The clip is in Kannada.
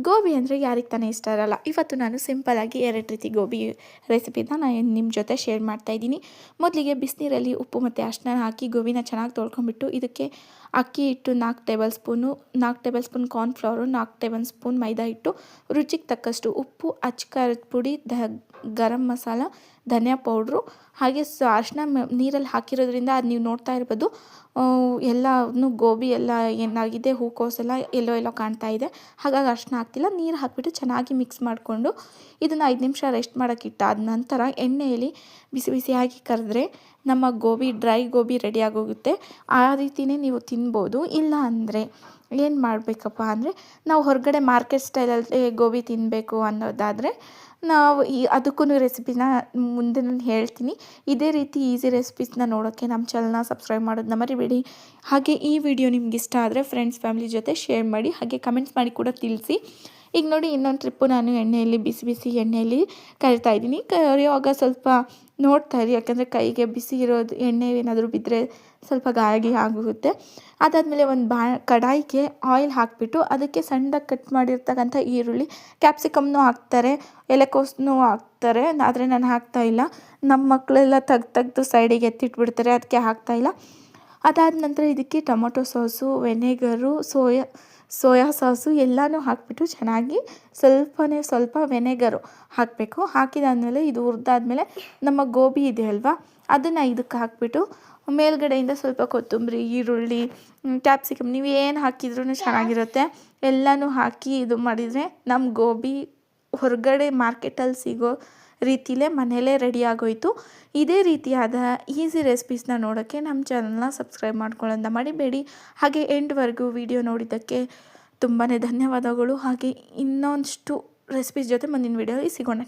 ಗೋಬಿ ಅಂದರೆ ಯಾರಿಗೆ ತಾನೇ ಇಷ್ಟ ಇರಲ್ಲ. ಇವತ್ತು ನಾನು ಸಿಂಪಲ್ಲಾಗಿ 2 ರೀತಿ ಗೋಬಿ ರೆಸಿಪಿನ ನಾನು ನಿಮ್ಮ ಜೊತೆ ಶೇರ್ ಮಾಡ್ತಾಯಿದ್ದೀನಿ. ಮೊದಲಿಗೆ ಬಿಸಿನೀರಲ್ಲಿ ಉಪ್ಪು ಮತ್ತು ಅರಿಶಿನ ಹಾಕಿ ಗೋಬಿನ ಚೆನ್ನಾಗಿ ತೊಳ್ಕೊಂಬಿಟ್ಟು ಇದಕ್ಕೆ ಅಕ್ಕಿ ಹಿಟ್ಟು 4 tablespoon, 4 tablespoon cornflour, 4 tablespoon ಮೈದಾ ಹಿಟ್ಟು, ರುಚಿಗೆ ತಕ್ಕಷ್ಟು ಉಪ್ಪು, ಅಚ್ಚ ಖಾರದ ಪುಡಿ, ಗರಂ ಮಸಾಲ, ಧನಿಯಾ ಪೌಡ್ರು, ಹಾಗೆ ಅರಿಶಿನ ನೀರಲ್ಲಿ ಹಾಕಿರೋದ್ರಿಂದ ಅದು ನೀವು ನೋಡ್ತಾ ಇರ್ಬೋದು ಎಲ್ಲನೂ ಗೋಬಿ ಎಲ್ಲ ಏನಾಗಿದೆ ಹೂಕೋಸೆಲ್ಲ ಎಲ್ಲೋ ಕಾಣ್ತಾ ಇದೆ. ಹಾಗಾಗಿ ಅರಿಶಿನ ಹಾಕ್ತಿಲ್ಲ. ನೀರು ಹಾಕಿಬಿಟ್ಟು ಚೆನ್ನಾಗಿ ಮಿಕ್ಸ್ ಮಾಡಿಕೊಂಡು ಇದನ್ನು 5 ನಿಮಿಷ ರೆಸ್ಟ್ ಮಾಡೋಕ್ಕೆ ಇಟ್ಟಾದ ನಂತರ ಎಣ್ಣೆಯಲ್ಲಿ ಬಿಸಿ ಬಿಸಿಯಾಗಿ ಕರೆದ್ರೆ ನಮ್ಮ ಡ್ರೈ ಗೋಬಿ ರೆಡಿ ಆಗೋಗುತ್ತೆ. ಆ ರೀತಿಯೇ ನೀವು ತಿನ್ಬೋದು. ಇಲ್ಲ ಅಂದರೆ ಏನು ಮಾಡಬೇಕಪ್ಪ ಅಂದರೆ, ನಾವು ಹೊರಗಡೆ ಮಾರ್ಕೆಟ್ ಸ್ಟೈಲಲ್ಲಿ ಗೋಬಿ ತಿನ್ನಬೇಕು ಅನ್ನೋದಾದರೆ ನಾವು ಅದಕ್ಕೂ ರೆಸಿಪಿನ ಮುಂದೆ ನಾನು ಹೇಳ್ತೀನಿ. ಇದೇ ರೀತಿ ಈಸಿ ರೆಸಿಪೀಸ್ನ ನೋಡೋಕ್ಕೆ ನಮ್ಮ ಚಾನಲ್ನ ಸಬ್ಸ್ಕ್ರೈಬ್ ಮಾಡೋದನ್ನ ಮರಿಬೇಡಿ. ಹಾಗೆ ಈ ವಿಡಿಯೋ ನಿಮ್ಗೆ ಇಷ್ಟ ಆದರೆ ಫ್ರೆಂಡ್ಸ್ ಫ್ಯಾಮಿಲಿ ಜೊತೆ ಶೇರ್ ಮಾಡಿ, ಹಾಗೆ ಕಮೆಂಟ್ಸ್ ಮಾಡಿ ಕೂಡ ತಿಳಿಸಿ. ಈಗ ನೋಡಿ ಇನ್ನೊಂದು ಟ್ರಿಪ್ಪು ನಾನು ಎಣ್ಣೆಯಲ್ಲಿ ಬಿಸಿ ಎಣ್ಣೆಯಲ್ಲಿ ಕರಿತಾ ಇದ್ದೀನಿ. ಕರಿಯುವಾಗ ಸ್ವಲ್ಪ ನೋಡ್ತಾ ಇರಿ, ಯಾಕಂದರೆ ಕೈಗೆ ಬಿಸಿ ಇರೋದು ಎಣ್ಣೆ ಏನಾದರೂ ಬಿದ್ದರೆ ಸ್ವಲ್ಪ ಗಾಯ ಆಗುತ್ತೆ. ಅದಾದಮೇಲೆ ಒಂದು ಕಡಾಯಿಗೆ ಆಯಿಲ್ ಹಾಕಿಬಿಟ್ಟು ಅದಕ್ಕೆ ಸಣ್ಣದಾಗಿ ಕಟ್ ಮಾಡಿರ್ತಕ್ಕಂಥ ಈರುಳ್ಳಿ, ಕ್ಯಾಪ್ಸಿಕಮ್ನೂ ಹಾಕ್ತಾರೆ, ಎಲೆಕೋಸನ್ನೂ ಹಾಕ್ತಾರೆ, ಆದರೆ ನಾನು ಹಾಕ್ತಾಯಿಲ್ಲ. ನಮ್ಮ ಮಕ್ಕಳೆಲ್ಲ ತೆಗ್ದು ಸೈಡಿಗೆ ಎತ್ತಿಟ್ಬಿಡ್ತಾರೆ, ಅದಕ್ಕೆ ಹಾಕ್ತಾಯಿಲ್ಲ. ಅದಾದ ನಂತರ ಇದಕ್ಕೆ ಟೊಮೊಟೊ ಸಾಸು, ವೆನೆಗರು, ಸೋಯಾ ಸಾಸು ಎಲ್ಲನೂ ಹಾಕಿಬಿಟ್ಟು ಚೆನ್ನಾಗಿ ಸ್ವಲ್ಪ ವೆನೆಗರು ಹಾಕಬೇಕು. ಹಾಕಿದಾದಮೇಲೆ ಇದು ಹುರಿದಾದ್ಮೇಲೆ ನಮ್ಮ ಗೋಬಿ ಇದೆ ಅಲ್ವಾ, ಅದನ್ನು ಇದಕ್ಕೆ ಹಾಕಿಬಿಟ್ಟು ಮೇಲ್ಗಡೆಯಿಂದ ಸ್ವಲ್ಪ ಕೊತ್ತಂಬರಿ, ಈರುಳ್ಳಿ, ಕ್ಯಾಪ್ಸಿಕಮ್ ನೀವು ಏನು ಹಾಕಿದ್ರೂ ಚೆನ್ನಾಗಿರುತ್ತೆ. ಎಲ್ಲನೂ ಹಾಕಿ ಇದು ಮಾಡಿದರೆ ನಮ್ಮ ಗೋಬಿ ಹೊರಗಡೆ ಮಾರ್ಕೆಟಲ್ಲಿ ಸಿಗೋ ರೀತಿಲೇ ಮನೆಯಲ್ಲೇ ರೆಡಿ ಆಗೋಯಿತು. ಇದೇ ರೀತಿಯಾದ ಈಸಿ ರೆಸಿಪೀಸ್ನ ನೋಡೋಕ್ಕೆ ನಮ್ಮ ಚಾನಲ್ನ ಸಬ್ಸ್ಕ್ರೈಬ್ ಮಾಡ್ಕೊಳ್ಳೋದನ್ನ ಮರಿಬೇಡಿ. ಹಾಗೆ ಎಂಡ್ವರೆಗೂ ವಿಡಿಯೋ ನೋಡಿದ್ದಕ್ಕೆ ತುಂಬಾ ಧನ್ಯವಾದಗಳು. ಹಾಗೆ ಇನ್ನೊಂದಷ್ಟು ರೆಸಿಪೀಸ್ ಜೊತೆ ಮುಂದಿನ ವಿಡಿಯೋಲಿ ಸಿಗೋಣ.